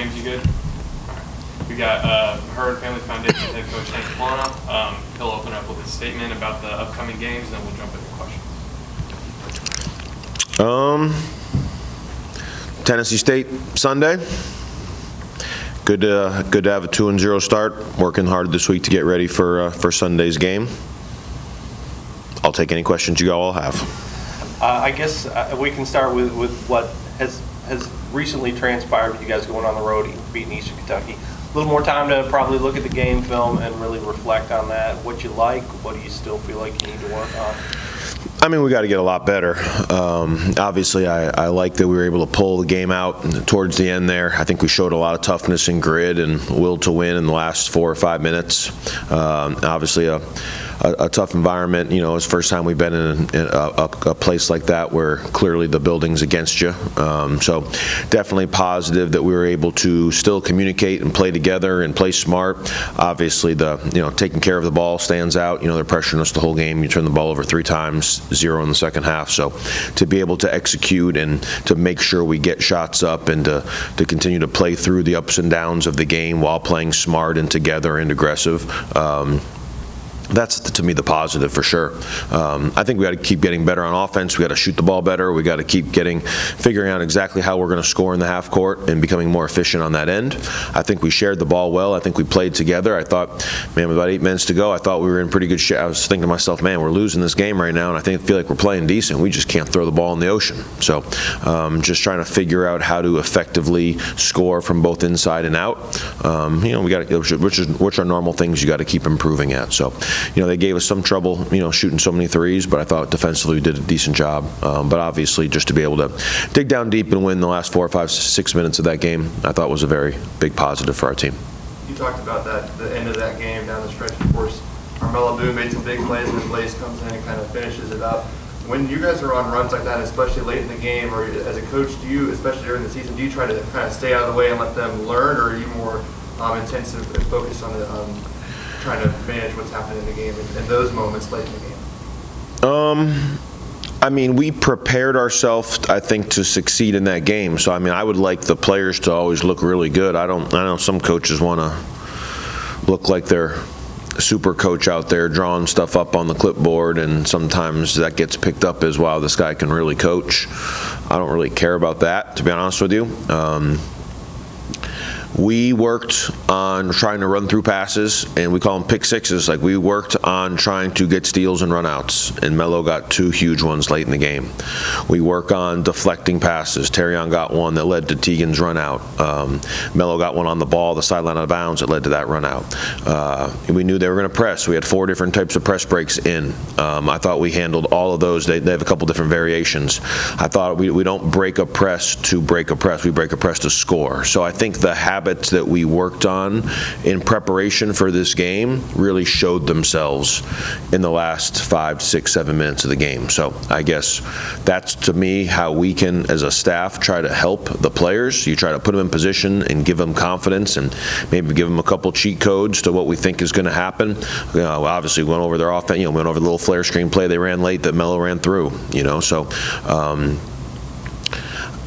games, you good? We got Mahurin Family Foundation head coach Plona. He'll open up with a statement about the upcoming games, and then we'll jump into questions. Tennessee State Sunday. Good to have a 2-0 start. Working hard this week to get ready for Sunday's game. I'll take any questions you all have. I guess we can start with what has recently transpired with you guys going on the road, beating Eastern Kentucky. A little more time to probably look at the game film and really reflect on that. What you like, what do you still feel like you need to work on? I mean, we got to get a lot better. Obviously, I like that we were able to pull the game out towards the end there. I think we showed a lot of toughness and grit and will to win in the last 4 or 5 minutes. Obviously, a tough environment. You know, it's the first time we've been in a place like that where clearly the building's against you. So definitely positive that we were able to still communicate and play together and play smart. Obviously, taking care of the ball stands out. You know, they're pressuring us the whole game. You turn the ball over 3 times, 0 in the second half. So to be able to execute and to make sure we get shots up and to continue to play through the ups and downs of the game while playing smart and together and aggressive. That's, to me, the positive for sure. I think we got to keep getting better on offense. We got to shoot the ball better. We got to keep figuring out exactly how we're going to score in the half court and becoming more efficient on that end. I think we shared the ball well. I think we played together. I thought, man, with about 8 minutes to go, I thought we were in pretty good shape. I was thinking to myself, man, we're losing this game right now, and I feel like we're playing decent. We just can't throw the ball in the ocean. So just trying to figure out how to effectively score from both inside and out. We got to, which are normal things you got to keep improving at. So. They gave us some trouble, shooting so many threes, but I thought defensively we did a decent job. But obviously, just to be able to dig down deep and win the last 4, 5, 6 minutes of that game, I thought was a very big positive for our team. You talked about that, the end of that game down the stretch. Of course, Carmelo Boone made some big plays, and then Blaze comes in and kind of finishes it up. When you guys are on runs like that, especially late in the game, or as a coach, do you, especially during the season, do you try to kind of stay out of the way and let them learn, or are you more intensive and focused on the trying to manage what's happening in the game and those moments late in the game? I mean, we prepared ourselves, I think, to succeed in that game. So, I mean, I would like the players to always look really good. I know some coaches want to look like they're a super coach out there drawing stuff up on the clipboard, and sometimes that gets picked up as, wow, this guy can really coach. I don't really care about that, to be honest with you. We worked on trying to run through passes, and we call them pick sixes. Like, we worked on trying to get steals and runouts, and Melo got 2 huge ones late in the game. We work on deflecting passes. Terrion got one that led to Teagan's run out. Melo got one on the ball, the sideline out of bounds, that led to that run out. We knew they were going to press. We had 4 different types of press breaks in. I thought we handled all of those. They have a couple different variations. I thought we don't break a press to break a press. We break a press to score. So I think the habits that we worked on in preparation for this game really showed themselves in the last 5, 6, 7 minutes of the game. So I guess that's, to me, how we can, as a staff, try to help the players. You try to put them in position and give them confidence, and maybe give them a couple cheat codes to what we think is going to happen. Obviously, we went over their offense. Went over the little flare screen play they ran late that Melo ran through. So.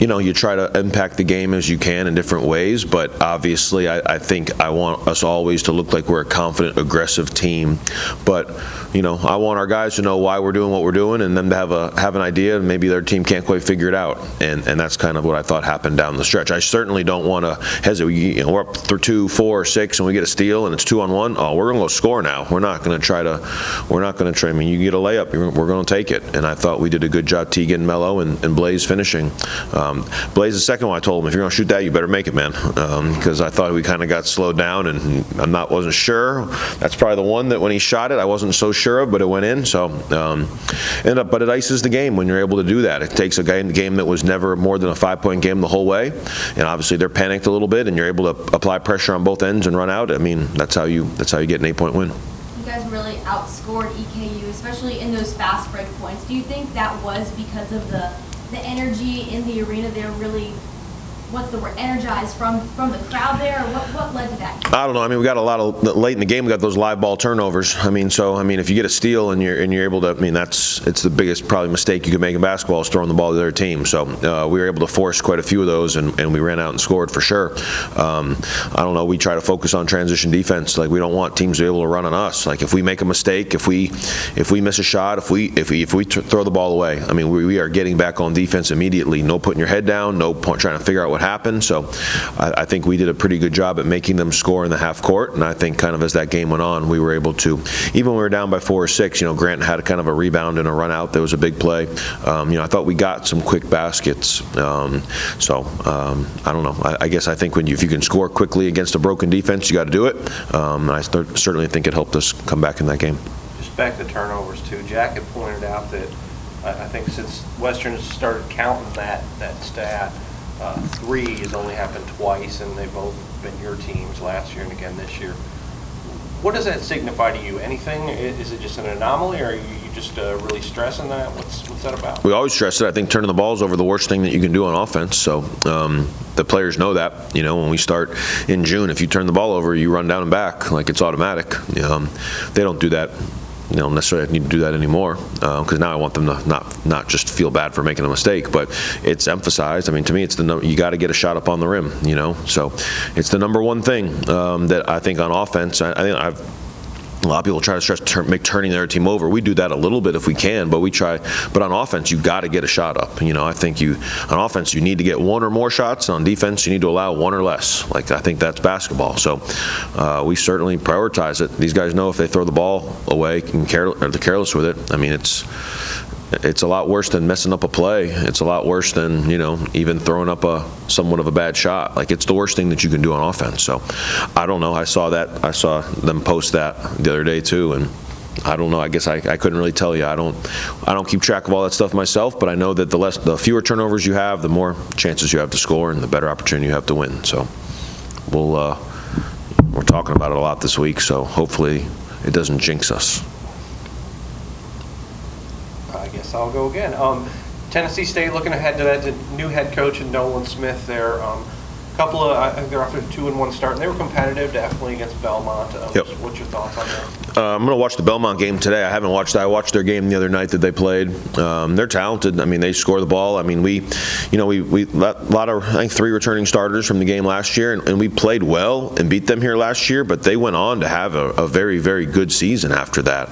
You try to impact the game as you can in different ways, but obviously I think I want us always to look like we're a confident, aggressive team. But, I want our guys to know why we're doing what we're doing, and them to have an idea, and maybe their team can't quite figure it out. And that's kind of what I thought happened down the stretch. I certainly don't want to hesitate. We're up through 2, 4, 6, and we get a steal, and it's 2-on-1. Oh, we're going to go score now. We're not going to try. I mean, you get a layup, we're going to take it. And I thought we did a good job, Teagan, Melo, and Blaze finishing. Blaze, the second one, I told him, if you're going to shoot that, you better make it, man. Because I thought we kind of got slowed down, and wasn't sure. That's probably the one that when he shot it, I wasn't so sure of, but it went in. So, but it ices the game when you're able to do that. It takes a game that was never more than a 5-point game the whole way, and obviously they're panicked a little bit, and you're able to apply pressure on both ends and run out. I mean, that's how you get an 8-point win. You guys really outscored EKU, especially in those fast break points. Do you think that was because of the energy in the arena? They're really what's the word, energized from the crowd there, or what led to that? I don't know. I mean, we got a lot of late in the game. We got those live ball turnovers. I mean, if you get a steal and you're able to, I mean, it's the biggest probably mistake you could make in basketball is throwing the ball to their team. So we were able to force quite a few of those, and we ran out and scored for sure. I don't know. We try to focus on transition defense. Like, we don't want teams to be able to run on us. Like, if we make a mistake, if we miss a shot, if we throw the ball away, I mean, we are getting back on defense immediately. No putting your head down. No point trying to figure out what happened. So I think we did a pretty good job at making them score in the half court, and I think kind of as that game went on, we were able to, even when we were down by 4 or 6, Grant had a kind of a rebound and a run out. That was a big play. I thought we got some quick baskets. I don't know. I guess I think if you can score quickly against a broken defense, you got to do it. I certainly think it helped us come back in that game. Just back to turnovers too. Jack had pointed out that I think since Western started counting that stat, 3 has only happened twice, and they've both been your teams last year and again this year. What does that signify to you? Anything? Is it just an anomaly, or are you just really stressing that? What's that about? We always stress it. I think turning the ball is over the worst thing that you can do on offense. So the players know that. When we start in June, if you turn the ball over, you run down and back like it's automatic. They don't do that. Don't necessarily need to do that anymore, because now I want them to not just feel bad for making a mistake, but it's emphasized. I mean, to me, it's you got to get a shot up on the rim. So it's the number one thing that I think on offense. I think a lot of people try to stress make turning their team over. We do that a little bit if we can, but we try. But on offense, you got to get a shot up. I think on offense you need to get 1 or more shots. On defense, you need to allow 1 or less. Like, I think that's basketball. So we certainly prioritize it. These guys know if they throw the ball away and they're careless with it. I mean, it's a lot worse than messing up a play. It's a lot worse than, even throwing up somewhat of a bad shot. Like, it's the worst thing that you can do on offense. So I don't know. I saw them post that the other day too, and I don't know. I guess I couldn't really tell you. I don't keep track of all that stuff myself, but I know that the fewer turnovers you have, the more chances you have to score and the better opportunity you have to win. So we're talking about it a lot this week, so hopefully it doesn't jinx us. I guess I'll go again. Tennessee State looking ahead to that new head coach and Nolan Smith there. I think they're off to a 2-1 start, and they were competitive definitely against Belmont. Yep. What's your thoughts on that? I'm going to watch the Belmont game today. I haven't watched that. I watched their game the other night that they played. They're talented. I mean, they score the ball. I mean, we lot of, I think, 3 returning starters from the game last year, and we played well and beat them here last year, but they went on to have a very, very good season after that.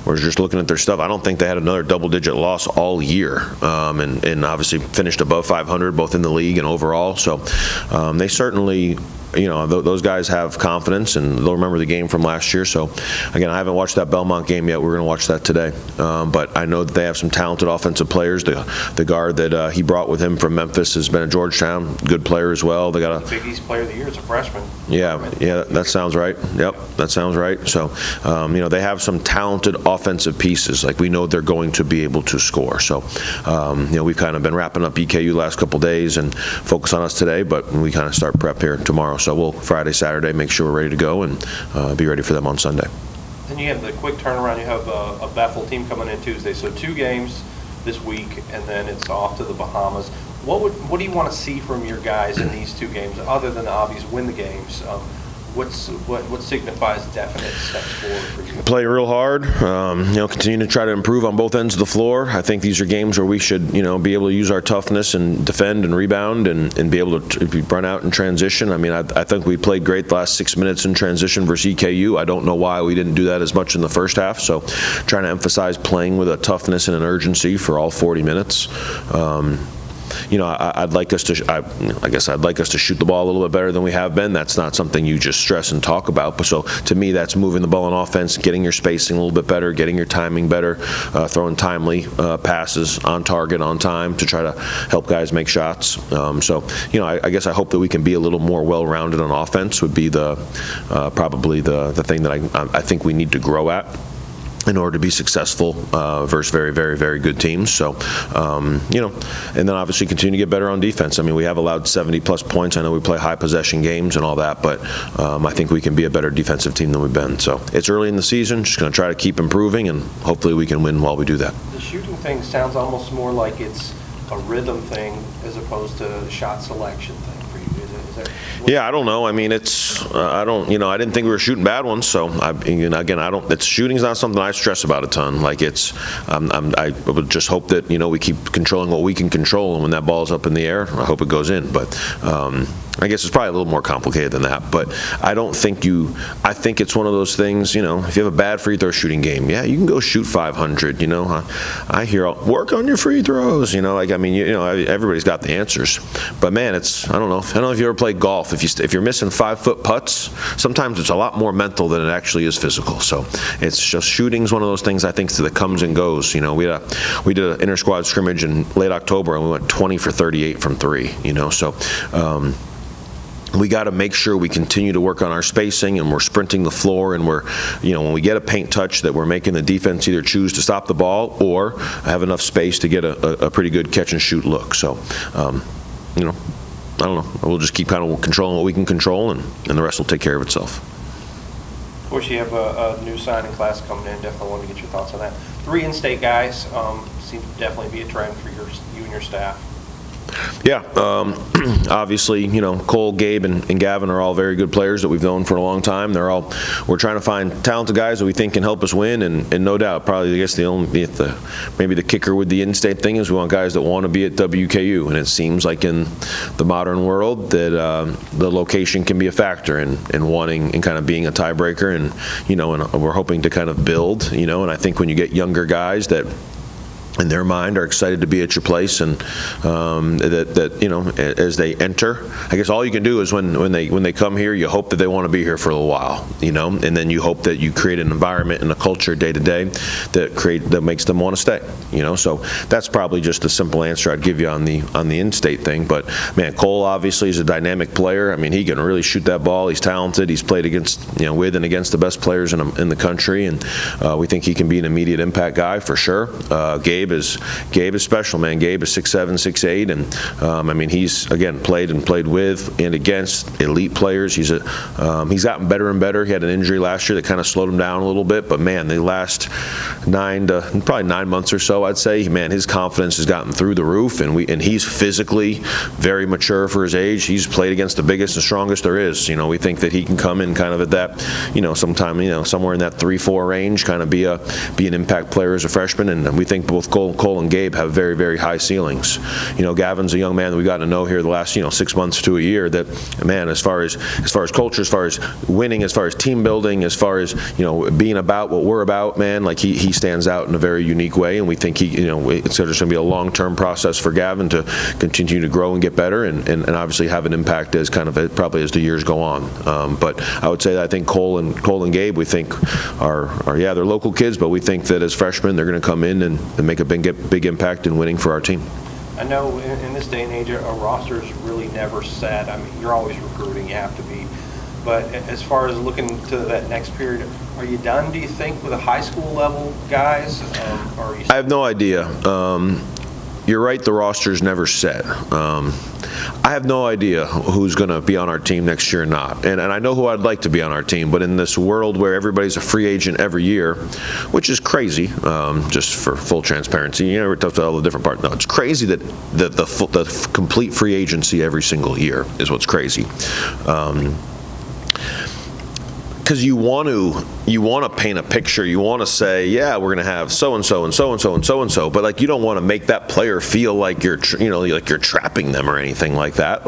We're just looking at their stuff. I don't think they had another double-digit loss all year, and obviously finished above 500 both in the league and overall. So they certainly, those guys have confidence, and they'll remember the game from last year. So, again, I haven't watched that Belmont game yet. We're going to watch that today. But I know that they have some talented offensive players. The guard that he brought with him from Memphis has been at Georgetown, good player as well. They got Big East Player of the Year as a freshman. Yeah, that sounds right. Yep, that sounds right. So, they have some talented offensive pieces. Like, we know they're going to be able to score. So, we've kind of been wrapping up EKU last couple days and focus on us today, but we kind of start prep here tomorrow. So we'll Friday, Saturday, make sure we're ready to go and be ready for them on Sunday. Then you have the quick turnaround. You have a Bethel team coming in Tuesday. So 2 games this week, and then it's off to the Bahamas. What do you want to see from your guys in these 2 games, other than the obvious win the games? What signifies definite steps forward for you? Play real hard. Continue to try to improve on both ends of the floor. I think these are games where we should, be able to use our toughness and defend and rebound and be able to run out in transition. I mean, I think we played great the last 6 minutes in transition versus EKU. I don't know why we didn't do that as much in the first half. So, trying to emphasize playing with a toughness and an urgency for all 40 minutes. I'd like us to. I guess I'd like us to shoot the ball a little bit better than we have been. That's not something you just stress and talk about. But so to me, that's moving the ball on offense, getting your spacing a little bit better, getting your timing better, throwing timely passes on target, on time to try to help guys make shots. I guess I hope that we can be a little more well-rounded on offense. Would be probably the thing that I think we need to grow at in order to be successful versus very, very, very good teams. So, and then obviously continue to get better on defense. I mean, we have allowed 70-plus points. I know we play high possession games and all that, but I think we can be a better defensive team than we've been. So it's early in the season. Just going to try to keep improving, and hopefully we can win while we do that. The shooting thing sounds almost more like it's a rhythm thing as opposed to a shot selection thing for you? Is that Yeah, I don't know. I mean, it's, I don't, I didn't think we were shooting bad ones, so, again, shooting's not something I stress about a ton. Like, I would just hope that, we keep controlling what we can control, and when that ball's up in the air, I hope it goes in. But, I guess it's probably a little more complicated than that, but I think it's one of those things, if you have a bad free throw shooting game, yeah, you can go shoot 500, I hear, work on your free throws, everybody's got the answers, but man, I don't know if you ever played golf, if you're missing 5-foot putts, sometimes it's a lot more mental than it actually is physical, so it's just, shooting's one of those things I think that comes and goes, we did an inter-squad scrimmage in late October, and we went 20 for 38 from three, so, we got to make sure we continue to work on our spacing, and we're sprinting the floor, and we're, when we get a paint touch, that we're making the defense either choose to stop the ball or have enough space to get a pretty good catch and shoot look. So, I don't know. We'll just keep kind of controlling what we can control, and the rest will take care of itself. Of course, you have a new signing class coming in. Definitely want to get your thoughts on that. 3 in-state guys seem to definitely be a trend for you and your staff. Yeah, obviously, Cole, Gabe, and Gavin are all very good players that we've known for a long time. We're trying to find talented guys that we think can help us win, and no doubt, probably, I guess maybe the kicker with the in-state thing is we want guys that want to be at WKU, and it seems like in the modern world that the location can be a factor in wanting and kind of being a tiebreaker, and we're hoping to kind of build, and I think when you get younger guys that in their mind are excited to be at your place, and that as they enter, I guess all you can do is when they come here, you hope that they want to be here for a little while, and then you hope that you create an environment and a culture day to day that makes them want to stay, so that's probably just the simple answer I'd give you on the in-state thing. But man, Cole obviously is a dynamic player. I mean, he can really shoot that ball. He's talented. He's played against with and against the best players in the country, and we think he can be an immediate impact guy for sure. Gabe is special, man. Gabe is 6'7", 6'8", and I mean, he's again played with and against elite players. He's gotten better and better. He had an injury last year that kind of slowed him down a little bit, but man, the last probably 9 months or so, I'd say, man, his confidence has gotten through the roof, and he's physically very mature for his age. He's played against the biggest and strongest there is. We think that he can come in kind of at that, sometime, somewhere in that 3-4 range, kind of be an impact player as a freshman, and we think both Cole and Gabe have very, very high ceilings. Gavin's a young man that we got to know here the last 6 months to a year. That, man, as far as culture, as far as winning, as far as team building, as far as being about what we're about, man, like he stands out in a very unique way, and we think it's just going to be a long-term process for Gavin to continue to grow and get better, and obviously have an impact as kind of probably as the years go on. But I would say that I think Cole and Gabe, we think are they're local kids, but we think that as freshmen they're going to come in and make a big impact in winning for our team. I know in this day and age, a roster is really never set. I mean, you're always recruiting, you have to be. But as far as looking to that next period, are you done, do you think, with the high school level guys? Or are you... I have no idea. You're right, the roster's never set. I have no idea who's going to be on our team next year or not. And I know who I'd like to be on our team, but in this world where everybody's a free agent every year, which is crazy, just for full transparency, we're talking about all the different parts. No, it's crazy that the complete free agency every single year is what's crazy. Because you want to paint a picture. You want to say, yeah, we're going to have so and so and so and so and so and so, but like you don't want to make that player feel like you're like you're trapping them or anything like that.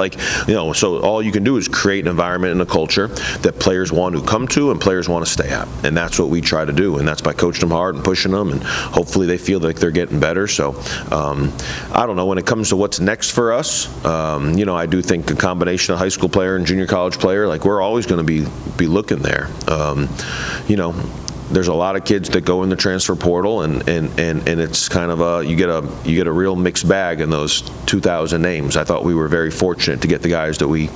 So all you can do is create an environment and a culture that players want to come to and players want to stay at, and that's what we try to do. And that's by coaching them hard and pushing them, and hopefully they feel like they're getting better. So I don't know, when it comes to what's next for us. I do think a combination of high school player and junior college player, like we're always going to be looking there. There's a lot of kids that go in the transfer portal, and it's kind of you get a real mixed bag in those 2,000 names. I thought we were very fortunate to get the guys that we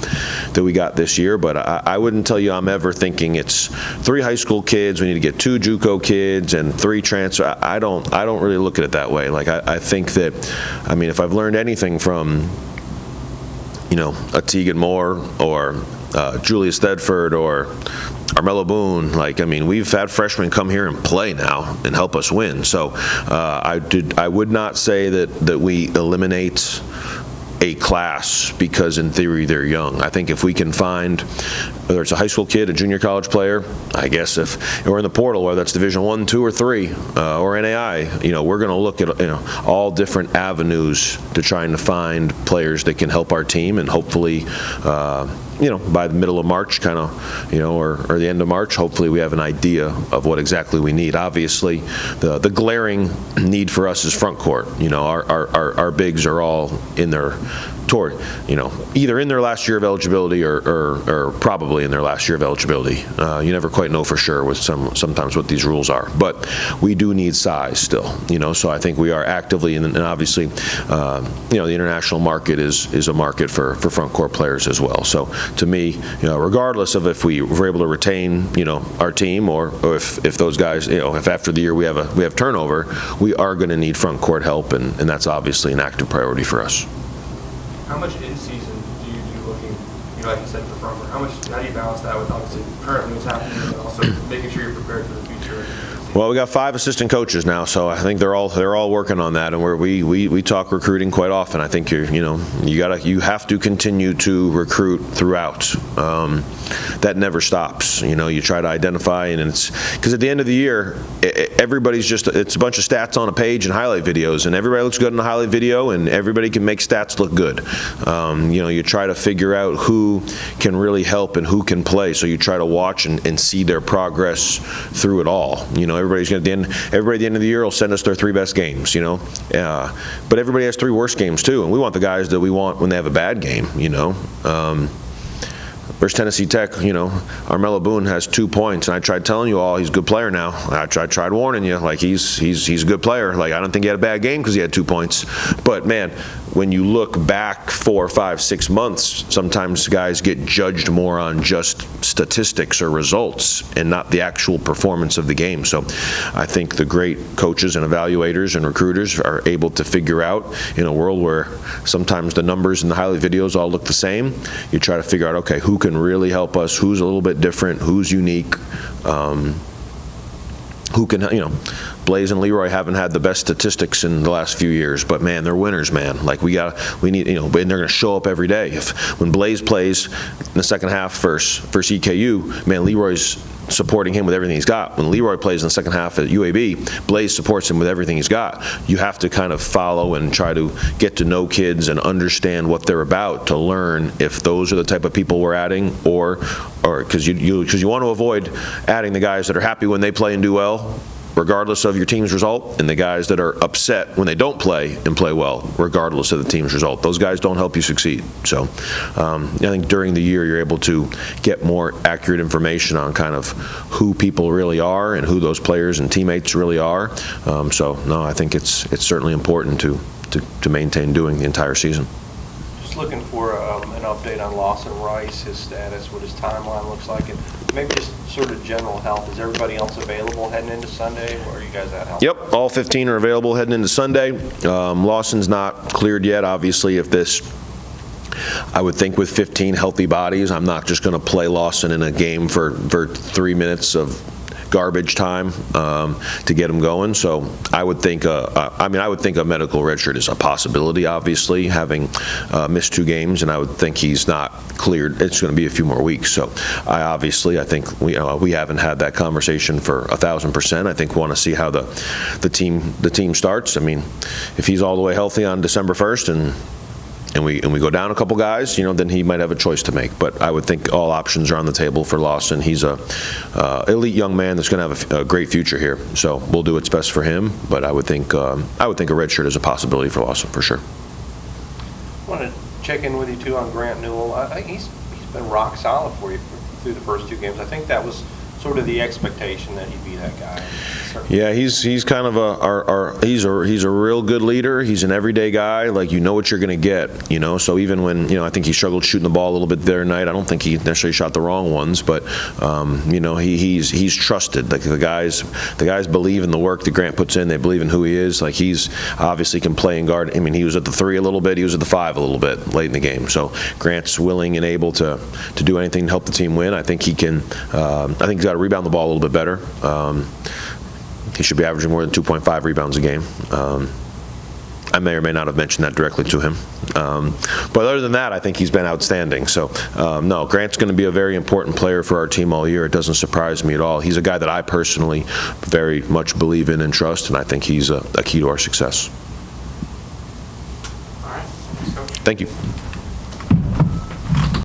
got this year, but I wouldn't tell you I'm ever thinking it's 3 high school kids, we need to get 2 JUCO kids and 3 transfer. I don't really look at it that way. Like I think that, I mean, if I've learned anything from a Tegan Moore or Julius Thedford or Armello Boone, we've had freshmen come here and play now and help us win. So I would not say that we eliminate a class because in theory they're young. I think if we can find, whether it's a high school kid, a junior college player, I guess if we're in the portal, whether that's Division I, II, or III, or NAI, we're going to look at all different avenues to trying to find players that can help our team, and hopefully by the middle of March or the end of March, hopefully we have an idea of what exactly we need. Obviously, the glaring need for us is front court. Our bigs are all in their either in their last year of eligibility or probably in their last year of eligibility. You never quite know for sure with sometimes what these rules are, but we do need size still. So I think we are actively, and obviously, the international market is a market for front court players as well. So to me, regardless of if we're able to retain, our team, or if those guys, if after the year we have turnover, we are going to need front court help, and that's obviously an active priority for us. How much in season do you do looking, like you said, for front court? How do you balance that with obviously currently what's happening, and also making sure you're prepared for the future? Well, we got 5 assistant coaches now, so I think they're all working on that, and we talk recruiting quite often. I think you have to continue to recruit throughout. That never stops. You try to identify, and it's because at the end of the year, everybody's it's a bunch of stats on a page and highlight videos, and everybody looks good in the highlight video, and everybody can make stats look good. You try to figure out who can really help and who can play, so you try to watch and see their progress through it all. Everybody at the end of the year will send us their 3 best games. But everybody has 3 worst games too, and we want the guys that we want when they have a bad game. Versus Tennessee Tech, Armello Boone has 2 points, and I tried telling you all he's a good player now. I tried warning you, he's a good player. I don't think he had a bad game because he had 2 points. But man, when you look back 4, 5, 6 months, sometimes guys get judged more on just statistics or results and not the actual performance of the game. So I think the great coaches and evaluators and recruiters are able to figure out, in a world where sometimes the numbers and the highlight videos all look the same, you try to figure out, okay, who can really help us, who's a little bit different, who's unique, who can, Blaze and Leroy haven't had the best statistics in the last few years, but man, they're winners, man. We need, and they're going to show up every day. When Blaze plays in the second half versus EKU, man, Leroy's supporting him with everything he's got. When Leroy plays in the second half at UAB, Blaze supports him with everything he's got. You have to kind of follow and try to get to know kids and understand what they're about to learn if those are the type of people we're adding, or because you want to avoid adding the guys that are happy when they play and do well, regardless of your team's result, and the guys that are upset when they don't play and play well, regardless of the team's result. Those guys don't help you succeed. So I think during the year you're able to get more accurate information on kind of who people really are and who those players and teammates really are. I think it's certainly important to maintain doing the entire season. Just looking for an update on Lawson Rice, his status, what his timeline looks like, and maybe just sort of general health. Is everybody else available heading into Sunday? Where are you guys at health? Yep, all 15 are available heading into Sunday. Lawson's not cleared yet. Obviously, I would think with 15 healthy bodies, I'm not just going to play Lawson in a game for 3 minutes of garbage time to get him going. So I would think a medical redshirt is a possibility, obviously, having missed 2 games, and I would think he's not cleared. It's going to be a few more weeks. So I think we haven't had that conversation for 1,000%. I think we want to see how the team starts. If he's all the way healthy on December 1st and we go down a couple guys, then he might have a choice to make. But I would think all options are on the table for Lawson. He's a elite young man that's going to have a great future here. So we'll do what's best for him. But I would think a red shirt is a possibility for Lawson for sure. I want to check in with you too on Grant Newell. He's been rock solid for you through the first 2 games. I think that was sort of the expectation that he'd be that guy? Yeah, he's kind of he's a real good leader. He's an everyday guy. Like, you know what you're going to get, you know. So even when, you know, I think he struggled shooting the ball a little bit there tonight. I don't think he necessarily shot the wrong ones, but you know, he's trusted. Like, the guys believe in the work that Grant puts in. They believe in who he is. Like, he's obviously can play and guard. I mean, he was at the 3 a little bit. He was at the 5 a little bit late in the game. So Grant's willing and able to do anything to help the team win. I think he can. I think he's got to rebound the ball a little bit better. He should be averaging more than 2.5 rebounds a game. I may or may not have mentioned that directly to him. But other than that, I think he's been outstanding. So, no, Grant's going to be a very important player for our team all year. It doesn't surprise me at all. He's a guy that I personally very much believe in and trust, and I think he's a key to our success. All right. Thanks, Coach. Thank you.